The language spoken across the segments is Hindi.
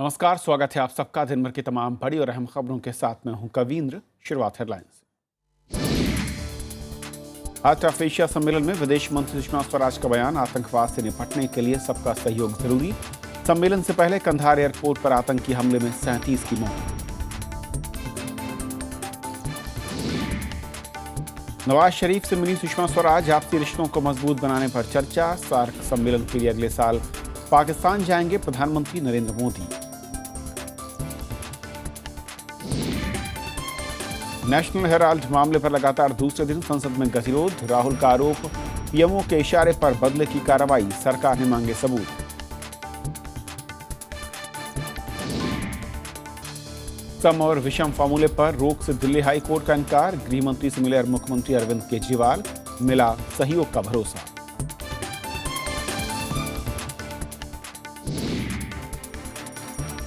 नमस्कार, स्वागत है आप सबका दिन भर की तमाम बड़ी और अहम खबरों के साथ। मैं हूं कवींद्र। शुरुआत हेडलाइंस। हार्ट एशिया सम्मेलन में विदेश मंत्री सुषमा स्वराज का बयान, आतंकवाद से निपटने के लिए सबका सहयोग जरूरी। सम्मेलन से पहले कंधार एयरपोर्ट पर आतंकी हमले में 37 की मौत। नवाज शरीफ से मिली सुषमा स्वराज, आपसी रिश्तों को मजबूत बनाने पर चर्चा। सार्क सम्मेलन के लिए अगले साल पाकिस्तान जाएंगे प्रधानमंत्री नरेंद्र मोदी। नेशनल हेराल्ड मामले पर लगातार दूसरे दिन संसद में गतिरोध। राहुल का आरोप, पीएमओ के इशारे पर बदले की कार्रवाई, सरकार ने मांगे सबूत। सम और विषम फार्मूले पर रोक से दिल्ली हाई कोर्ट का इनकार। गृह मंत्री से मिले मुख्यमंत्री अरविंद केजरीवाल, मिला सहयोग का भरोसा।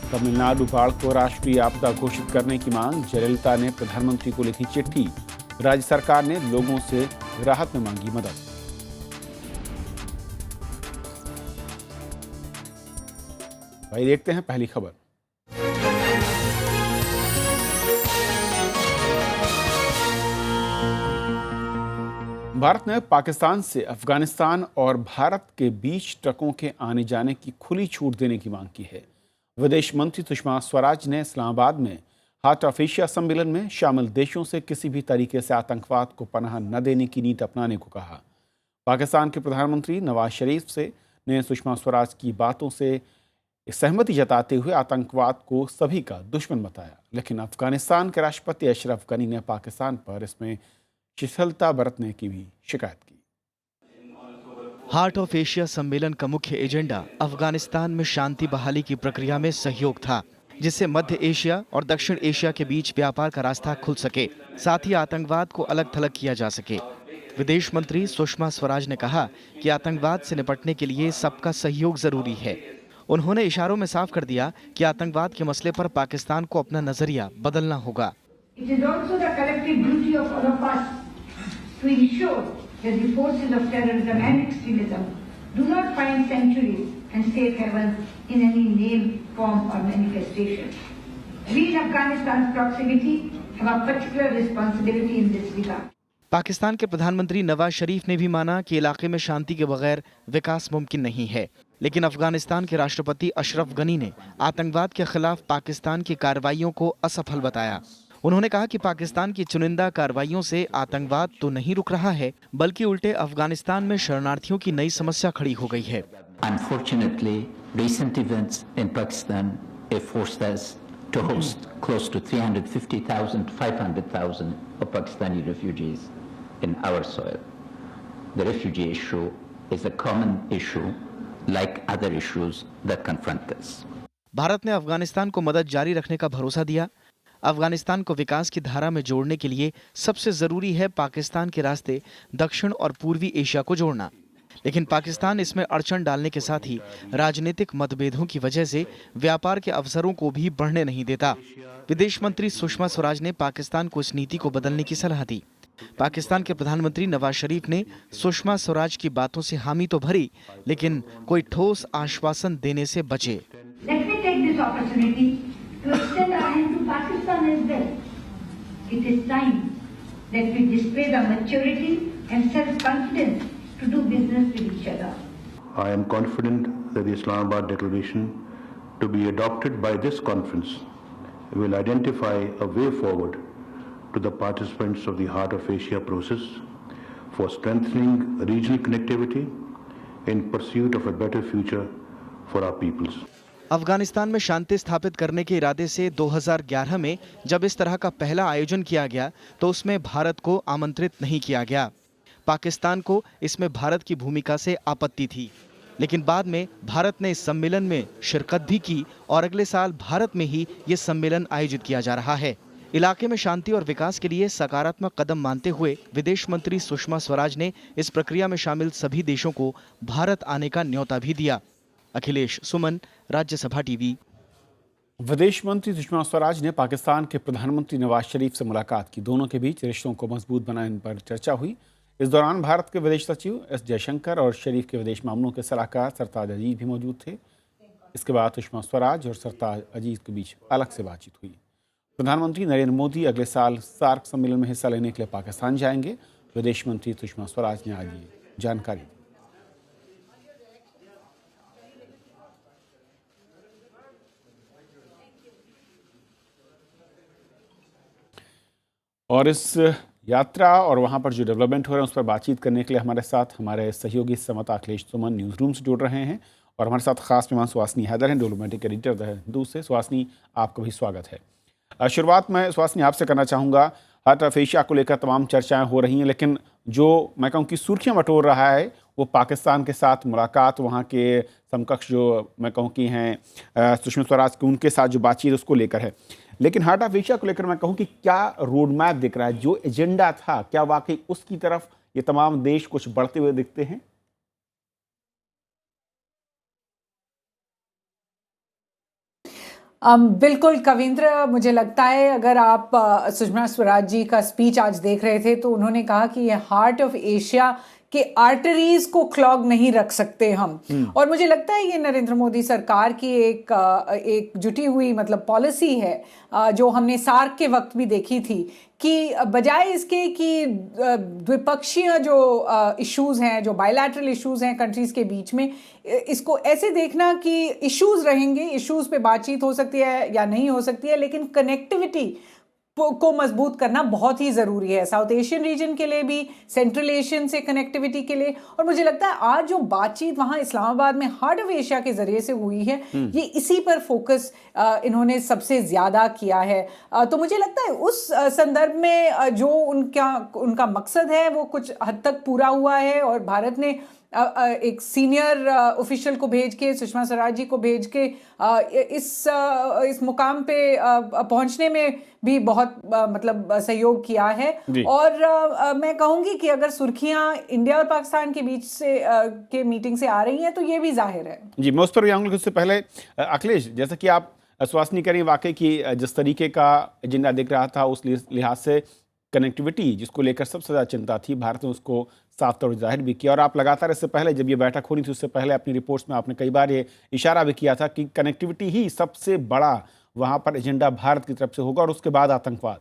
तमिलनाडु बाढ़ को राष्ट्रीय आपदा घोषित करने की मांग, जयललिता ने प्रधानमंत्री को लिखी चिट्ठी। राज्य सरकार ने लोगों से राहत में मांगी मदद। भाई देखते हैं पहली खबर। भारत ने पाकिस्तान से अफगानिस्तान और भारत के बीच ट्रकों के आने जाने की खुली छूट देने की मांग की है। विदेश मंत्री सुषमा स्वराज ने इस्लामाबाद में हार्ट ऑफ एशिया सम्मेलन में शामिल देशों से किसी भी तरीके से आतंकवाद को पनाह न देने की नीति अपनाने को कहा। पाकिस्तान के प्रधानमंत्री नवाज शरीफ से ने सुषमा स्वराज की बातों से सहमति जताते हुए आतंकवाद को सभी का दुश्मन बताया, लेकिन अफगानिस्तान के राष्ट्रपति अशरफ गनी ने पाकिस्तान पर इसमें शिथिलता बरतने की भी शिकायत की। हार्ट ऑफ एशिया सम्मेलन का मुख्य एजेंडा अफगानिस्तान में शांति बहाली की प्रक्रिया में सहयोग था, जिससे मध्य एशिया और दक्षिण एशिया के बीच व्यापार का रास्ता खुल सके, साथ ही आतंकवाद को अलग थलग किया जा सके। विदेश मंत्री सुषमा स्वराज ने कहा कि आतंकवाद से निपटने के लिए सबका सहयोग जरूरी है। उन्होंने इशारों में साफ कर दिया कि आतंकवाद के मसले पर पाकिस्तान को अपना नजरिया बदलना होगा। that the forces of terrorism and extremism do not find sanctuaries and safe havens in any name, form or manifestation. We in Afghanistan's proximity have a particular responsibility in this regard. Pakistan के प्रधानमंत्री नवाज शरीफ ने भी माना कि इलाके में शांति के बगैर विकास मुमकिन नहीं है, लेकिन अफगानिस्तान के राष्ट्रपति अशरफ गनी ने आतंकवाद के खिलाफ पाकिस्तान की कार्रवाइयों को असफल बताया। उन्होंने कहा कि पाकिस्तान की चुनिंदा कार्रवाइयों से आतंकवाद तो नहीं रुक रहा है, बल्कि उल्टे अफगानिस्तान में शरणार्थियों की नई समस्या खड़ी हो गई है। Unfortunately, recent events in Pakistan have forced us to host close to 350,000 to 500,000 of Pakistani refugees in our soil. The refugee issue is a common issue like other issues that confront us. Bharat ने अफगानिस्तान को मदद जारी रखने का भरोसा दिया। अफगानिस्तान को विकास की धारा में जोड़ने के लिए सबसे जरूरी है पाकिस्तान के रास्ते दक्षिण और पूर्वी एशिया को जोड़ना, लेकिन पाकिस्तान इसमें अड़चन डालने के साथ ही राजनीतिक मतभेदों की वजह से व्यापार के अवसरों को भी बढ़ने नहीं देता। विदेश मंत्री सुषमा स्वराज ने पाकिस्तान को इस नीति को बदलने की सलाह दी। पाकिस्तान के प्रधानमंत्री नवाज शरीफ ने सुषमा स्वराज की बातों से हामी तो भरी, लेकिन कोई ठोस आश्वासन देने से बचे। To extend our hand to Pakistan as well. It is time that we display the maturity and self-confidence to do business with each other. I am confident that the Islamabad Declaration to be adopted by this conference will identify a way forward to the participants of the Heart of Asia process for strengthening regional connectivity in pursuit of a better future for our peoples. Afghanistan में शांति स्थापित करने के इरादे से 2011 में जब इस तरह का पहला आयोजन किया गया तो उसमें भारत को आमंत्रित नहीं किया गया। पाकिस्तान को इसमें भारत की भूमिका से आपत्ति थी, लेकिन बाद में भारत ने इस सम्मेलन में शिरकत भी की और अगले साल भारत में ही ये सम्मेलन आयोजित किया जा रहा है। इलाके में शांति और विकास के लिए सकारात्मक कदम मानते हुए विदेश मंत्री सुषमा स्वराज ने इस प्रक्रिया में शामिल सभी देशों को भारत आने का न्योता भी दिया। अखिलेश सुमन, राज्यसभा टीवी। विदेश मंत्री सुषमा स्वराज ने पाकिस्तान के प्रधानमंत्री नवाज शरीफ से मुलाकात की। दोनों के बीच रिश्तों को मजबूत बनाने पर चर्चा हुई। इस दौरान भारत के विदेश सचिव एस जयशंकर और शरीफ के विदेश मामलों के सलाहकार सरताज अजीज भी मौजूद थे। इसके बाद सुषमा स्वराज और सरताज अजीज के बीच अलग से बातचीत हुई। प्रधानमंत्री नरेंद्र मोदी अगले साल सार्क सम्मेलन में हिस्सा लेने के लिए पाकिस्तान जाएंगे। विदेश मंत्री सुषमा स्वराज ने आज ये जानकारी दी। और इस यात्रा और वहाँ पर जो डेवलपमेंट हो रहे हैं उस पर बातचीत करने के लिए हमारे साथ हमारे सहयोगी संवाददाता अखिलेश सुमन न्यूज़ रूम से जुड़ रहे हैं और हमारे साथ खास मेहमान सुहासनी हैदर हैं, डिप्लोमेटिक एडिटर द हिंदू से। सुहासनी, आपका भी स्वागत है। शुरुआत मैं सुहासनी आपसे करना चाहूँगा, हार्ट ऑफ एशिया को लेकर तमाम चर्चाएँ हो रही हैं, लेकिन जो मैं कहूँ कि सुर्खियाँ बटोर रहा है वो पाकिस्तान के साथ मुलाकात, वहाँ के समकक्ष जो मैं कहूँ कि हैं सुषमा स्वराज की, उनके साथ जो बातचीत उसको लेकर है। लेकिन हार्ट ऑफ एशिया को लेकर मैं कहूँ कि क्या रोड मैप दिख रहा है, जो एजेंडा था क्या वाकई उसकी तरफ ये तमाम देश कुछ बढ़ते हुए दिखते हैं? बिल्कुल कविंद्र, मुझे लगता है अगर आप सुषमा स्वराज जी का स्पीच आज देख रहे थे तो उन्होंने कहा कि ये हार्ट ऑफ एशिया के आर्टरीज को क्लॉग नहीं रख सकते हम। और मुझे लगता है ये नरेंद्र मोदी सरकार की एक जुटी हुई मतलब पॉलिसी है जो हमने सार्क के वक्त भी देखी थी कि बजाय इसके कि द्विपक्षीय जो इश्यूज हैं, जो बायलैटरल इश्यूज हैं कंट्रीज के बीच में, इसको ऐसे देखना कि इश्यूज रहेंगे, इश्यूज पे बातचीत हो सकती है या नहीं हो सकती है, लेकिन कनेक्टिविटी को मजबूत करना बहुत ही ज़रूरी है साउथ एशियन रीजन के लिए भी, सेंट्रल एशियन से कनेक्टिविटी के लिए। और मुझे लगता है आज जो बातचीत वहाँ इस्लामाबाद में हार्ट ऑफ एशिया के ज़रिए से हुई है, ये इसी पर फोकस इन्होंने सबसे ज़्यादा किया है। तो मुझे लगता है उस संदर्भ में जो उनका मकसद है वो कुछ हद तक पूरा हुआ है और भारत ने एक सीनियर ऑफिशियल को भेज के, सुषमा स्वराज जी को भेज के इस मुकाम पे पहुंचने में भी बहुत मतलब सहयोग किया है। और मैं कहूंगी कि अगर सुर्खियां इंडिया और पाकिस्तान के बीच से के मीटिंग से आ रही हैं तो ये भी जाहिर है। जी, मैं उस पर भी आऊँगा। उससे पहले अखिलेश, जैसा कि आप आश्वासन करें वाकई कि जिस तरीके का एजेंडा दिख रहा था उस लिहाज से कनेक्टिविटी जिसको लेकर सबसे ज़्यादा चिंता थी, भारत ने उसको साफ तौर पर जाहिर भी किया। और आप लगातार इससे पहले जब ये बैठक हो रही थी उससे पहले अपनी रिपोर्ट्स में आपने कई बार ये इशारा भी किया था कि कनेक्टिविटी ही सबसे बड़ा वहाँ पर एजेंडा भारत की तरफ से होगा और उसके बाद आतंकवाद।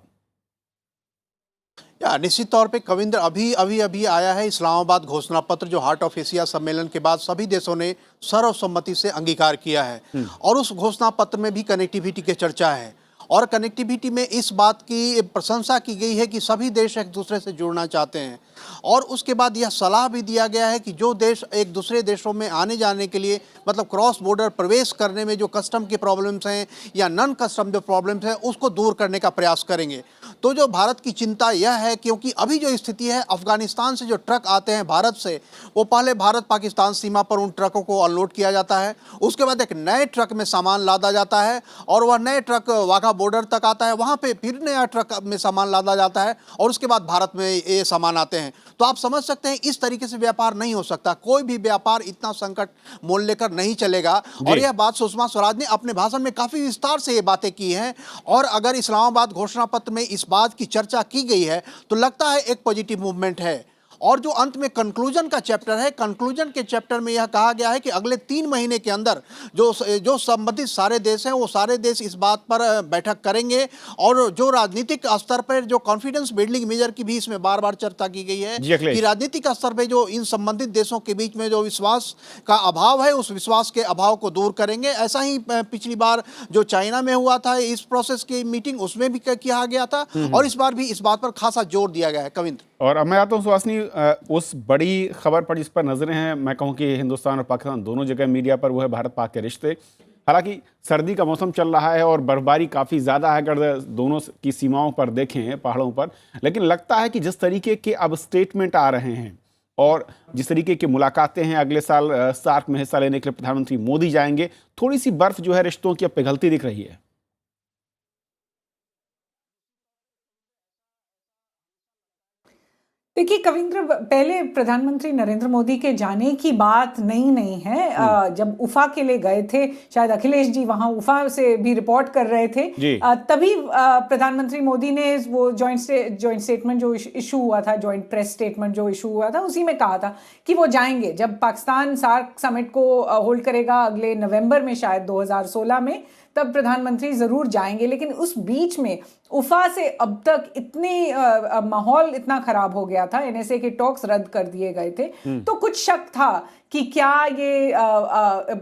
या निश्चित तौर पे कविंद्र, अभी आया है इस्लामाबाद घोषणा पत्र जो हार्ट ऑफ एशिया सम्मेलन के बाद सभी देशों ने सर्वसम्मति से अंगीकार किया है और उस घोषणा पत्र में भी कनेक्टिविटी की चर्चा है और कनेक्टिविटी में इस बात की प्रशंसा की गई है कि सभी देश एक दूसरे से जुड़ना चाहते हैं और उसके बाद यह सलाह भी दिया गया है कि जो देश एक दूसरे देशों में आने जाने के लिए मतलब क्रॉस बॉर्डर प्रवेश करने में जो कस्टम की प्रॉब्लम्स हैं या नॉन कस्टम जो प्रॉब्लम्स हैं उसको दूर करने का प्रयास करेंगे। तो जो भारत की चिंता यह है क्योंकि अभी जो स्थिति है, अफगानिस्तान से जो ट्रक आते हैं भारत से, वो पहले भारत पाकिस्तान सीमा पर उन ट्रकों को अनलोड किया जाता है, उसके बाद एक नए ट्रक में सामान लादा जाता है और वह नए ट्रक वाघा बॉर्डर तक आता है, वहाँ पे फिर नया ट्रक में सामान लादा जाता है और उसके बाद भारत में ये सामान आते हैं। तो आप समझ सकते हैं इस तरीके से व्यापार नहीं हो सकता, कोई भी व्यापार इतना संकट मोल लेकर नहीं चलेगा। और यह बात सुषमा स्वराज ने अपने भाषण में काफी विस्तार से ये बातें की हैं और अगर इस्लामाबाद घोषणा पत्र में इस बात की चर्चा की गई है तो लगता है एक पॉजिटिव मूवमेंट है। और जो अंत में कंक्लूजन का चैप्टर है, कंक्लूजन के चैप्टर में यह कहा गया है कि अगले 3 महीने के अंदर जो संबंधित सारे देश हैं वो सारे देश इस बात पर बैठक करेंगे और जो राजनीतिक स्तर पर जो कॉन्फिडेंस बिल्डिंग मेजर की भी इसमें बार बार चर्चा की गई है कि राजनीतिक स्तर पर जो इन संबंधित देशों के बीच में जो विश्वास का अभाव है उस विश्वास के अभाव को दूर करेंगे। ऐसा ही पिछली बार जो चाइना में हुआ था इस प्रोसेस की मीटिंग, उसमें भी किया गया था और इस बार भी इस बात पर खासा जोर दिया गया है। कविंद्र, और अब मैं आता हूँ सुहासनी उस बड़ी खबर पर जिस पर नजरें हैं, मैं कहूँ कि हिंदुस्तान और पाकिस्तान दोनों जगह मीडिया पर, वो है भारत पाक के रिश्ते। हालांकि सर्दी का मौसम चल रहा है और बर्फबारी काफ़ी ज़्यादा है अगर दोनों की सीमाओं पर देखें, पहाड़ों पर, लेकिन लगता है कि जिस तरीके के अब स्टेटमेंट आ रहे हैं और जिस तरीके की मुलाकातें हैं, अगले साल सार्क में हिस्सा लेने के लिए प्रधानमंत्री मोदी जाएंगे, थोड़ी सी बर्फ जो है रिश्तों की अब पिघलती दिख रही है। देखिए कविंद्र, पहले प्रधानमंत्री नरेंद्र मोदी के जाने की बात नहीं है। जब उफा के लिए गए थे, शायद अखिलेश जी वहां उफा से भी रिपोर्ट कर रहे थे, तभी प्रधानमंत्री मोदी ने वो जॉइंट स्टेटमेंट जो इशू हुआ था, जॉइंट प्रेस स्टेटमेंट जो इशू हुआ था, उसी में कहा था कि वो जाएंगे जब पाकिस्तान सार्क समिट को होल्ड करेगा अगले नवंबर में, शायद 2016 में, तब प्रधानमंत्री जरूर जाएंगे। लेकिन उस बीच में उफा से अब तक इतनी माहौल इतना खराब हो गया था, एनएसए के टॉक्स रद्द कर दिए गए थे, तो कुछ शक था कि क्या ये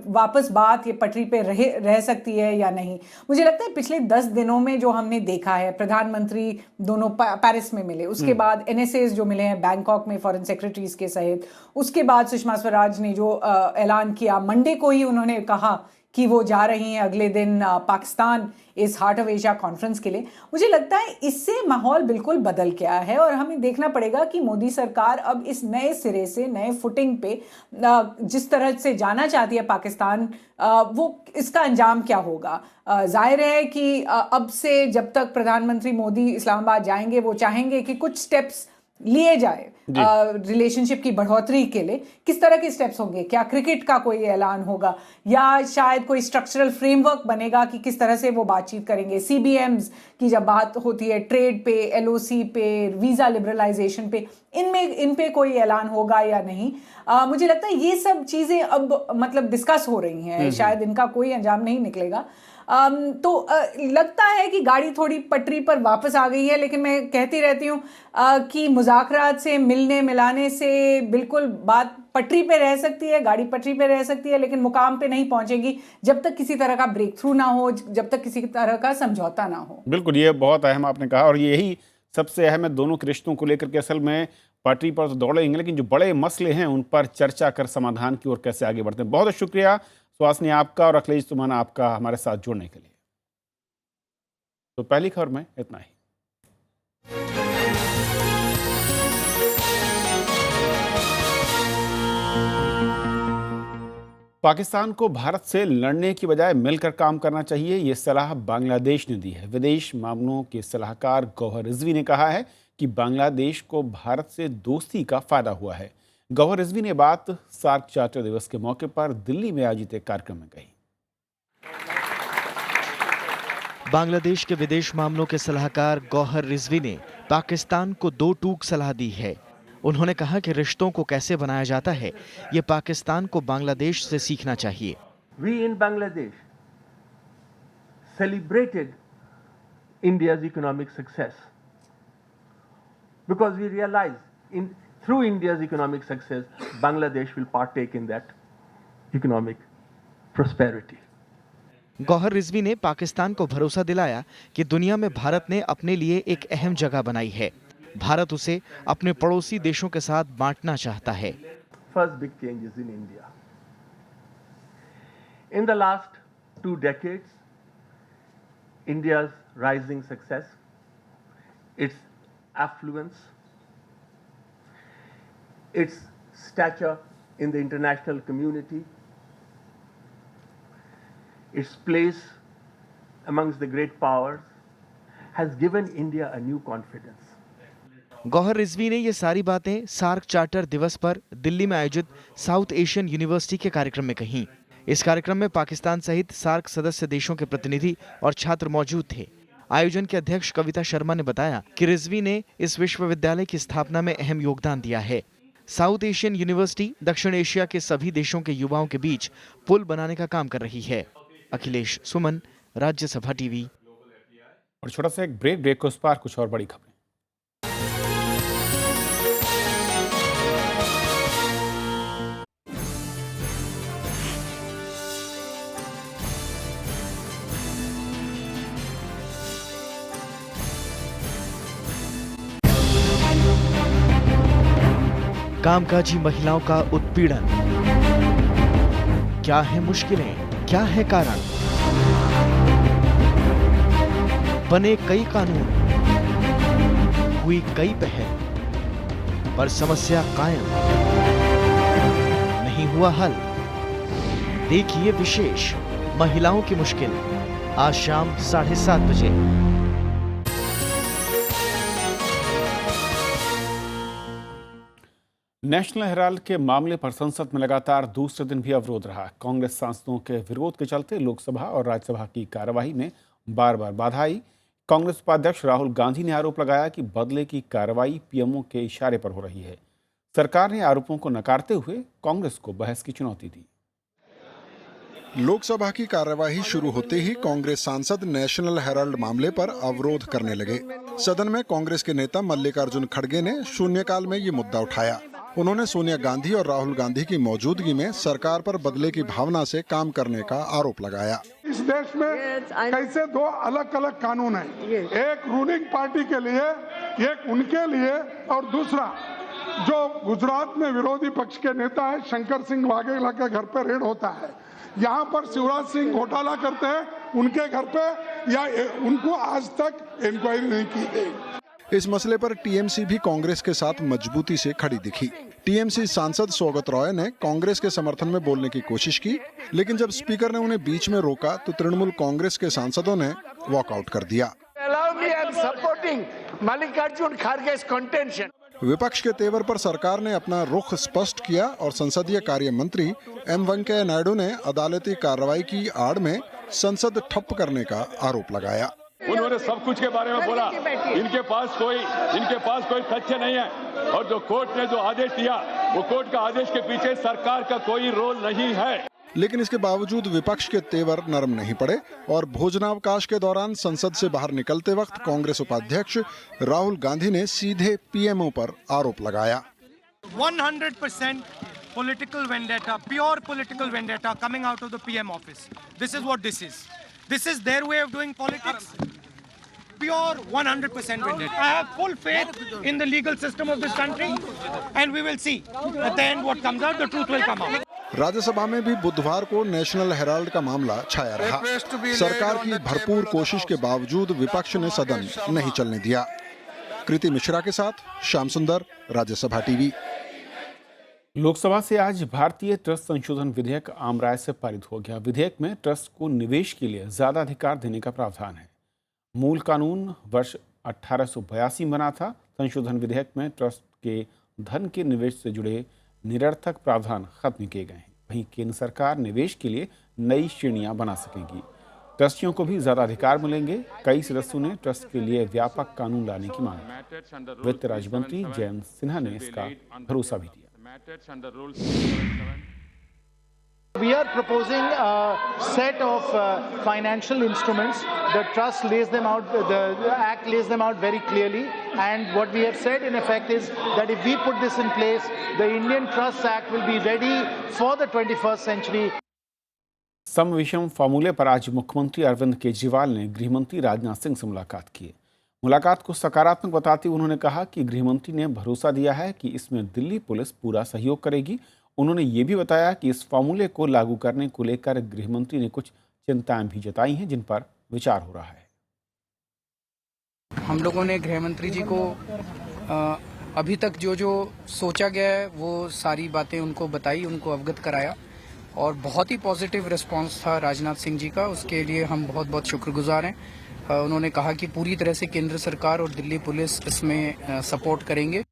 वापस बात ये पटरी पे रह सकती है या नहीं। मुझे लगता है पिछले 10 दिनों में जो हमने देखा है, प्रधानमंत्री दोनों पेरिस में मिले, उसके बाद एनएसए जो मिले हैं बैंकॉक में फॉरेन सेक्रेटरीज के सहित, उसके बाद सुषमा स्वराज ने जो ऐलान किया, मंडे को ही उन्होंने कहा कि वो जा रही हैं अगले दिन पाकिस्तान इस हार्ट ऑफ एशिया कॉन्फ्रेंस के लिए। मुझे लगता है इससे माहौल बिल्कुल बदल गया है और हमें देखना पड़ेगा कि मोदी सरकार अब इस नए सिरे से, नए फुटिंग पे जिस तरह से जाना चाहती है पाकिस्तान, वो इसका अंजाम क्या होगा। जाहिर है कि अब से जब तक प्रधानमंत्री मोदी इस्लामाबाद जाएंगे, वो चाहेंगे कि कुछ स्टेप्स लिए जाए रिलेशनशिप की बढ़ोतरी के लिए। किस तरह के स्टेप्स होंगे? क्या क्रिकेट का कोई ऐलान होगा या शायद कोई स्ट्रक्चरल फ्रेमवर्क बनेगा कि किस तरह से वो बातचीत करेंगे? सीबीएम्स की जब बात होती है, ट्रेड पे, एलओसी पे, वीजा लिबरलाइजेशन पे, इन पे कोई ऐलान होगा या नहीं? मुझे लगता है ये सब चीजें अब मतलब डिस्कस हो रही हैं, शायद इनका कोई अंजाम नहीं निकलेगा। तो लगता है कि गाड़ी थोड़ी पटरी पर वापस आ गई है, लेकिन मैं कहती रहती हूँ कि मुज़ाकरात से, मिलने मिलाने से बिल्कुल बात पटरी पे रह सकती है, गाड़ी पटरी पे रह सकती है, लेकिन मुकाम पे नहीं पहुंचेगी जब तक किसी तरह का ब्रेक थ्रू ना हो, जब तक किसी तरह का समझौता ना हो। बिल्कुल, ये बहुत अहम आपने कहा और यही सबसे अहम है दोनों के रिश्तों को लेकर के। असल में पटरी पर तो दौड़ेंगे, लेकिन जो बड़े मसले हैं उन पर चर्चा कर समाधान की ओर कैसे आगे बढ़ते हैं। बहुत बहुत शुक्रिया सुहासिनी आपका और अखिलेश सुमन आपका हमारे साथ जुड़ने के लिए। तो पहली खबर में इतना ही। पाकिस्तान को भारत से लड़ने की बजाय मिलकर काम करना चाहिए, ये सलाह बांग्लादेश ने दी है। विदेश मामलों के सलाहकार गौहर रिजवी ने कहा है कि बांग्लादेश को भारत से दोस्ती का फायदा हुआ है। गौहर रिजवी ने बात सार्क चार्टर दिवस के मौके पर दिल्ली में आयोजित एक कार्यक्रम में कही। बांग्लादेश के विदेश मामलों के सलाहकार गौहर रिजवी ने पाकिस्तान को 2 टूक सलाह दी है। उन्होंने कहा कि रिश्तों को कैसे बनाया जाता है, ये पाकिस्तान को बांग्लादेश से सीखना चाहिए। We in Bangladesh celebrated India's economic success because we realized through India's economic success, Bangladesh will partake in that economic prosperity. Gauhar Rizvi ने पाकिस्तान को भरोसा दिलाया कि दुनिया में भारत ने अपने लिए एक अहम जगह बनाई है। भारत उसे अपने पड़ोसी देशों के साथ बांटना चाहता है। First big changes in India. In the last 2 decades, India's rising success, its affluence, its stature in the international community, its place amongst the great powers has given India a new confidence. Gauhar Rizvi ने ये सारी बातें सार्क चार्टर दिवस पर दिल्ली में आयोजित साउथ एशियन यूनिवर्सिटी के कार्यक्रम में कहीं। इस कार्यक्रम में पाकिस्तान सहित सार्क सदस्य देशों के प्रतिनिधि और छात्र मौजूद थे। आयोजन के अध्यक्ष कविता शर्मा ने बताया कि रिजवी ने इस विश्वविद्यालय की स्थापना में अहम योगदान दिया है। साउथ एशियन यूनिवर्सिटी दक्षिण एशिया के सभी देशों के युवाओं के बीच पुल बनाने का काम कर रही है। अखिलेश सुमन, राज्यसभा टीवी। और छोटा सा एक ब्रेक के उस पार कुछ और बड़ी खबरें। कामकाजी महिलाओं का उत्पीड़न, क्या है मुश्किलें, क्या है कारण? बने कई कानून, हुई कई पहल, पर समस्या कायम, नहीं हुआ हल। देखिए विशेष महिलाओं की मुश्किल, आज शाम 7:30 बजे। नेशनल हेराल्ड के मामले पर संसद में लगातार दूसरे दिन भी अवरोध रहा। कांग्रेस सांसदों के विरोध के चलते लोकसभा और राज्यसभा की कार्यवाही में बार बार बाधा आई। कांग्रेस उपाध्यक्ष राहुल गांधी ने आरोप लगाया कि बदले की कार्रवाई पीएमओ के इशारे पर हो रही है। सरकार ने आरोपों को नकारते हुए कांग्रेस को बहस की चुनौती दी। लोकसभा की कार्यवाही शुरू होते ही कांग्रेस सांसद नेशनल हेराल्ड मामले पर अवरोध करने लगे। सदन में कांग्रेस के नेता मल्लिकार्जुन खड़गे ने शून्यकाल में ये मुद्दा उठाया। उन्होंने सोनिया गांधी और राहुल गांधी की मौजूदगी में सरकार पर बदले की भावना से काम करने का आरोप लगाया। इस देश में कैसे दो अलग अलग कानून हैं, एक रूलिंग पार्टी के लिए, एक उनके लिए, और दूसरा जो गुजरात में विरोधी पक्ष के नेता है शंकर सिंह वाघेला के घर पे रेड होता है, यहाँ पर शिवराज सिंह घोटाला करते हैं उनके घर पे, या उनको आज तक इंक्वायरी नहीं की गई। इस मसले पर टीएमसी भी कांग्रेस के साथ मजबूती से खड़ी दिखी। टीएमसी सांसद सौगत रॉय ने कांग्रेस के समर्थन में बोलने की कोशिश की, लेकिन जब स्पीकर ने उन्हें बीच में रोका तो तृणमूल कांग्रेस के सांसदों ने वॉकआउट कर दिया। विपक्ष के तेवर पर सरकार ने अपना रुख स्पष्ट किया और संसदीय कार्य मंत्री एम वेंकैया नायडू ने अदालती कार्रवाई की आड़ में संसद ठप करने का आरोप लगाया। उन्होंने सब कुछ के बारे में बोला, इनके पास कोई तथ्य नहीं है, और जो कोर्ट ने जो आदेश दिया वो कोर्ट का आदेश के पीछे सरकार का कोई रोल नहीं है। लेकिन इसके बावजूद विपक्ष के तेवर नरम नहीं पड़े और भोजनावकाश के दौरान संसद से बाहर निकलते वक्त कांग्रेस उपाध्यक्ष राहुल गांधी ने सीधे पीएमओ पर आरोप लगाया। 100% political vendetta, pure political vendetta coming out of the PM office. This is what this is. This is their way of doing politics. Pure 100% vendetta. I have full faith in the legal system of this country, and we will see at the end what comes out. The truth will come out. Rajya Sabha में भी बुधवार को नेशनल हेराल्ड का मामला छाया रहा। सरकार की भरपूर कोशिश के बावजूद विपक्ष ने सदन नहीं चलने दिया। कृति मिश्रा के साथ श्याम सुंदर, राज्यसभा टीवी। लोकसभा से आज भारतीय ट्रस्ट संशोधन विधेयक आम राय से पारित हो गया। विधेयक में ट्रस्ट को निवेश के लिए ज्यादा अधिकार देने का प्रावधान है। मूल कानून वर्ष 1882 बना था। संशोधन विधेयक में ट्रस्ट के धन के निवेश से जुड़े निरर्थक प्रावधान खत्म किए गए हैं। वहीं केंद्र सरकार निवेश के लिए नई श्रेणियां बना सकेगी। ट्रस्टियों को भी ज्यादा अधिकार मिलेंगे। कई सदस्यों ने ट्रस्ट के लिए व्यापक कानून लाने की मांग की। वित्त राज्य मंत्री जयंत सिन्हा ने इसका भरोसा भी दिया। We are proposing a set of financial instruments. The trust lays them out, the Act lays them out very clearly. And what we have said in effect is that if we put this in place, the Indian Trust Act will be ready for the 21st century. सम विषम फार्मूले पर आज मुख्यमंत्री अरविंद केजरीवाल ने गृहमंत्री राजनाथ सिंह से मुलाकात की। मुलाकात को सकारात्मक बताते हुए उन्होंने कहा कि गृहमंत्री ने भरोसा दिया है कि इसमें दिल्ली पुलिस पूरा सहयोग करेगी। उन्होंने ये भी बताया कि इस फार्मूले को लागू करने को लेकर गृहमंत्री ने कुछ चिंताएं भी जताई हैं, जिन पर विचार हो रहा है। हम लोगों ने गृहमंत्री जी को अभी तक जो सोचा गया है वो सारी बातें उनको बताई, उनको अवगत कराया, और बहुत ही पॉजिटिव रिस्पांस था राजनाथ सिंह जी का। उसके लिए हम बहुत बहुत शुक्रगुजार हैं। उन्होंने कहा कि पूरी तरह से केंद्र सरकार और दिल्ली पुलिस इसमें सपोर्ट करेंगे।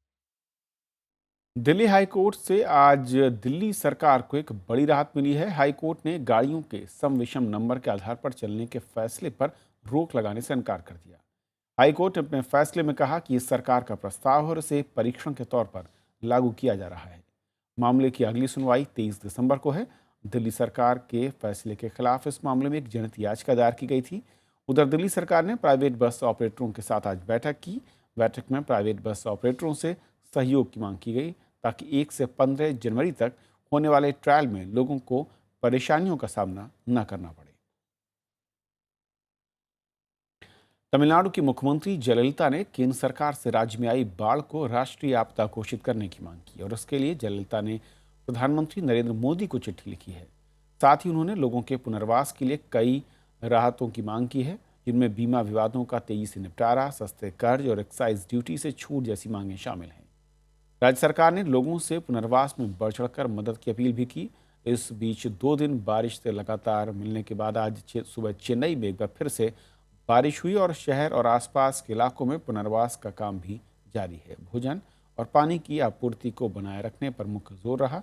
दिल्ली हाई कोर्ट से आज दिल्ली सरकार को एक बड़ी राहत मिली है। हाई कोर्ट ने गाड़ियों के सम विषम नंबर के आधार पर चलने के फैसले पर रोक लगाने से इनकार कर दिया। हाई कोर्ट ने अपने फैसले में कहा कि इस सरकार का प्रस्ताव और इसे परीक्षण के तौर पर लागू किया जा रहा है। मामले की अगली सुनवाई 23 दिसंबर को है। दिल्ली सरकार के फैसले के खिलाफ इस मामले में एक जनहित याचिका दायर की गई थी। उधर दिल्ली सरकार ने प्राइवेट बस ऑपरेटरों के साथ आज बैठक की। बैठक में प्राइवेट बस ऑपरेटरों से सहयोग की मांग की गई ताकि 1 से 15 जनवरी तक होने वाले ट्रायल में लोगों को परेशानियों का सामना न करना पड़े। तमिलनाडु की मुख्यमंत्री जयललिता ने केंद्र सरकार से राज्य में आई बाढ़ को राष्ट्रीय आपदा घोषित करने की मांग की और उसके लिए जयललिता ने प्रधानमंत्री नरेंद्र मोदी को चिट्ठी लिखी है। साथ ही उन्होंने लोगों के पुनर्वास के लिए कई राहतों की मांग की है, जिनमें बीमा विवादों का तेजी से निपटारा, सस्ते कर्ज और एक्साइज ड्यूटी से छूट जैसी मांगें शामिल हैं। राज्य सरकार ने लोगों से पुनर्वास में बढ़ चढ़कर मदद की अपील भी की। इस बीच 2 दिन बारिश से लगातार मिलने के बाद आज सुबह चेन्नई में एक बार फिर से बारिश हुई और शहर और आसपास के इलाकों में पुनर्वास का काम भी जारी है। भोजन और पानी की आपूर्ति को बनाए रखने पर मुख्य जोर रहा।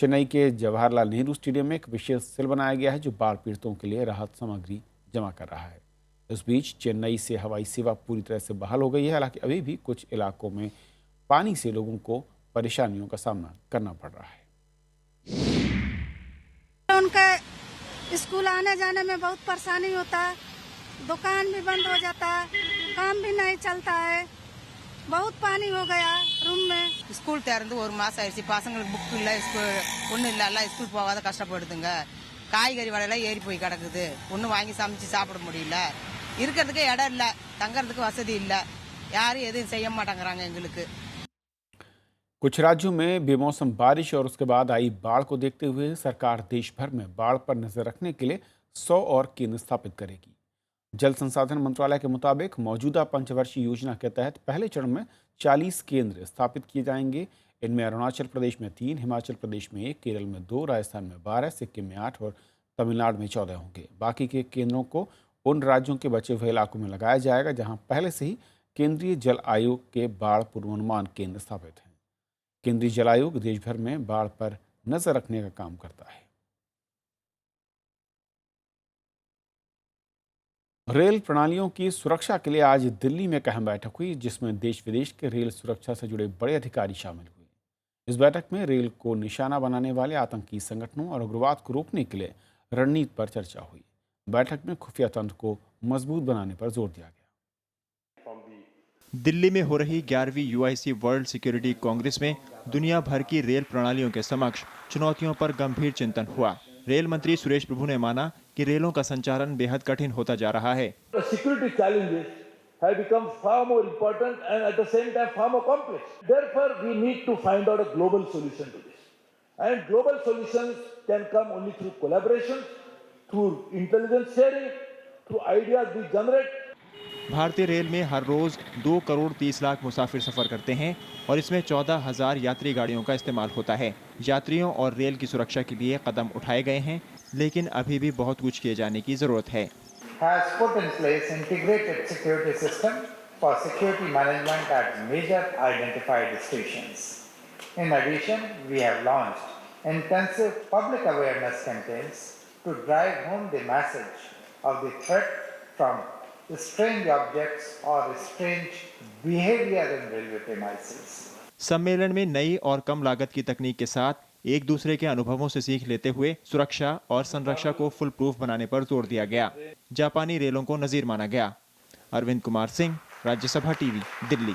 चेन्नई के जवाहरलाल नेहरू स्टेडियम में एक विशेष सेल बनाया गया है जो बाढ़ पीड़ितों के लिए राहत सामग्री जमा कर रहा है। इस बीच चेन्नई से हवाई सेवा पूरी तरह से बहाल हो गई है, हालांकि अभी भी कुछ इलाकों में पानी से लोगों को परेशानियों का सामना करना पड़ रहा है। उनके स्कूल आने जाने में बहुत परेशानी होता है, दुकान भी बंद हो जाता है, काम भी नहीं चलता है, बहुत पानी हो गया रूम में। ஸ்கூல் திறந்து ஒரு மாசம் ஆயிடுச்சு, பசங்களுக்கு புக் இல்ல, ஒன்றும் இல்லை, எல்லாம் ஸ்கூல் போகாத கஷ்டப்படுதுங்க. காய்கறி விலையெல்லாம் ஏறி போய் கிடக்குது, ஒன்றும் வாங்கி சமைச்சு சாப்பிட முடியல, இருக்கிறதுக்கு இடம் இல்லை, தங்கறதுக்கு வசதி இல்லை, யாரும் எதுவும் செய்ய மாட்டேங்கிறாங்க எங்களுக்கு। कुछ राज्यों में बेमौसम बारिश और उसके बाद आई बाढ़ को देखते हुए सरकार देश भर में बाढ़ पर नजर रखने के लिए 100 और केंद्र स्थापित करेगी। जल संसाधन मंत्रालय के मुताबिक मौजूदा पंचवर्षीय योजना के तहत पहले चरण में 40 केंद्र स्थापित किए जाएंगे। इनमें अरुणाचल प्रदेश में 3, हिमाचल प्रदेश में 1, केरल में 2, राजस्थान में 12, सिक्किम में 8 और तमिलनाडु में 14 होंगे। बाकी के केंद्रों को उन राज्यों के बचे हुए इलाकों में लगाया जाएगा जहां पहले से ही केंद्रीय जल आयोग के बाढ़ पूर्वानुमान केंद्र स्थापित हैं। केंद्रीय जल आयोग देश भर में बाढ़ पर नजर रखने का काम करता है। रेल प्रणालियों की सुरक्षा के लिए आज दिल्ली में एक अहम बैठक हुई जिसमें देश विदेश के रेल सुरक्षा से जुड़े बड़े अधिकारी शामिल हुए। इस बैठक में रेल को निशाना बनाने वाले आतंकी संगठनों और उग्रवाद को रोकने के लिए रणनीति पर चर्चा हुई। बैठक में खुफिया तंत्र को मजबूत बनाने पर जोर दिया गया। दिल्ली में हो रही 11वीं UIC वर्ल्ड सिक्योरिटी कांग्रेस में दुनिया भर की रेल प्रणालियों के समक्ष चुनौतियों पर गंभीर चिंतन हुआ। रेल मंत्री सुरेश प्रभु ने माना कि रेलों का संचालन बेहद कठिन होता जा रहा है। Security challenges have become far more important and at the same time far more complex. Therefore, we need to find out a global solution to this. And global solutions can come only through collaboration, through intelligence sharing, through ideas we generate. भारतीय रेल में हर रोज 2 करोड़ 30 लाख मुसाफिर सफर करते हैं और इसमें 14,000 यात्री गाड़ियों का इस्तेमाल होता है। यात्रियों और रेल की सुरक्षा के लिए कदम उठाए गए हैं, लेकिन अभी भी बहुत कुछ किए जाने की जरूरत है। Has put in place integrated security system for security management at major identified stations. In addition, we have launched intensive public awareness campaigns to drive home the message of the threat from strange objects or strange behavior in railway premises. सम्मेलन में नई और कम लागत की तकनीक के साथ एक दूसरे के अनुभवों से सीख लेते हुए सुरक्षा और संरक्षा को फुल प्रूफ बनाने पर जोर दिया गया। जापानी रेलों को नजीर माना गया। अरविंद कुमार सिंह, राज्यसभा टीवी, दिल्ली।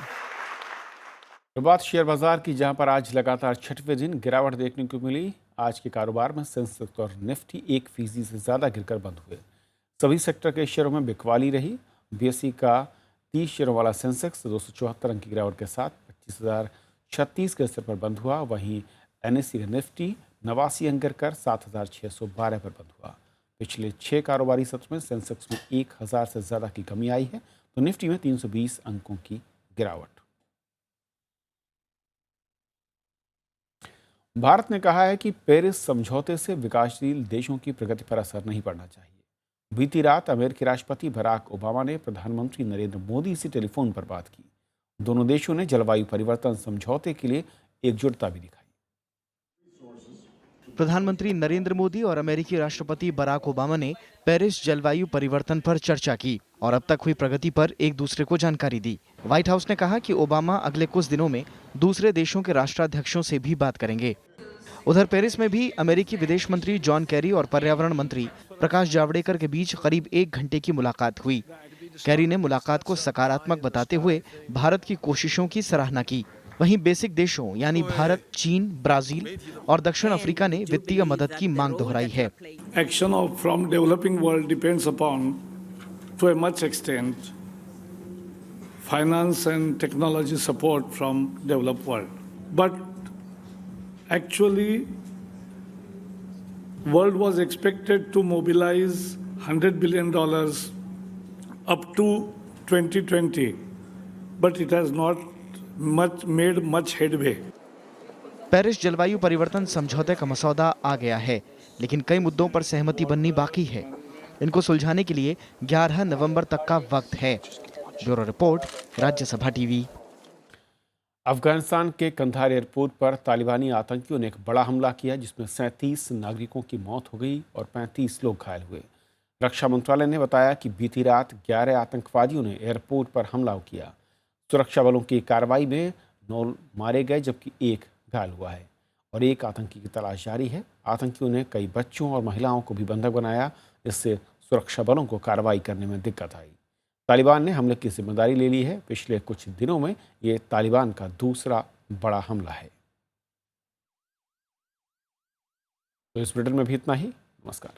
बात शेयर बाजार की, जहां पर आज लगातार 6वें दिन गिरावट देखने को मिली। आज के कारोबार में सेंसेक्स और निफ्टी 1% से ज्यादा गिरकर बंद हुए। सभी सेक्टर के शेयरों में बिकवाली रही। BSE का 30 शेयरों वाला सेंसेक्स 274 अंक की गिरावट के साथ 25,036 के स्तर पर बंद हुआ। वहीं NSE का निफ्टी 89 अंक गिरकर 7,612 पर बंद हुआ। पिछले 6 कारोबारी सत्र में सेंसेक्स में 1,000 से ज़्यादा की कमी आई है तो निफ्टी में 320 अंकों की गिरावट। भारत ने कहा है कि पेरिस समझौते से विकासशील देशों की प्रगति पर असर नहीं पड़ना चाहिए। बीती रात अमेरिकी राष्ट्रपति बराक ओबामा ने प्रधानमंत्री नरेंद्र मोदी से टेलीफोन पर बात की। दोनों देशों ने जलवायु परिवर्तन समझौते के लिए एकजुटता भी दिखाई। प्रधानमंत्री नरेंद्र मोदी और अमेरिकी राष्ट्रपति बराक ओबामा ने पेरिस जलवायु परिवर्तन पर चर्चा की और अब तक हुई प्रगति पर एक दूसरे को जानकारी दी। व्हाइट हाउस ने कहा कि ओबामा अगले कुछ दिनों में दूसरे देशों के राष्ट्राध्यक्षों से भी बात करेंगे। उधर पेरिस में भी अमेरिकी विदेश मंत्री जॉन कैरी और पर्यावरण मंत्री प्रकाश जावड़ेकर के बीच करीब 1 घंटे की मुलाकात हुई। कैरी ने मुलाकात को सकारात्मक बताते हुए भारत की कोशिशों की सराहना की। वहीं बेसिक देशों यानी भारत, चीन, ब्राजील और दक्षिण अफ्रीका ने वित्तीय मदद की मांग दोहराई है। Action from developing world depends upon, to a much extent, finance and technology support from developed world. But actually, world was expected to mobilize $100 billion up to 2020, but it has not made much headway. Paris जलवायु परिवर्तन समझौते का मसौदा आ गया है, लेकिन कई मुद्दों पर सहमति बननी बाकी है। इनको सुलझाने के लिए 11 नवंबर तक का वक्त है। Bureau report, Rajya Sabha TV. Afghanistan के कंधार एयरपोर्ट पर तालिबानी आतंकियों ने एक बड़ा हमला किया जिसमें 37 नागरिकों की मौत हो गई और 35 लोग घायल हुए। रक्षा मंत्रालय ने बताया कि बीती रात 11 आतंकवादियों ने एयरपोर्ट पर हमला किया। सुरक्षा बलों की कार्रवाई में 9 मारे गए जबकि 1 घायल हुआ है और 1 आतंकी की तलाश जारी है। आतंकियों ने कई बच्चों और महिलाओं को भी बंधक बनाया, जिससे सुरक्षा बलों को कार्रवाई करने में दिक्कत आई। तालिबान ने हमले की जिम्मेदारी ले ली है। पिछले कुछ दिनों में ये तालिबान का दूसरा बड़ा हमला है। तो इस बुलेटिन में भी इतना ही। नमस्कार।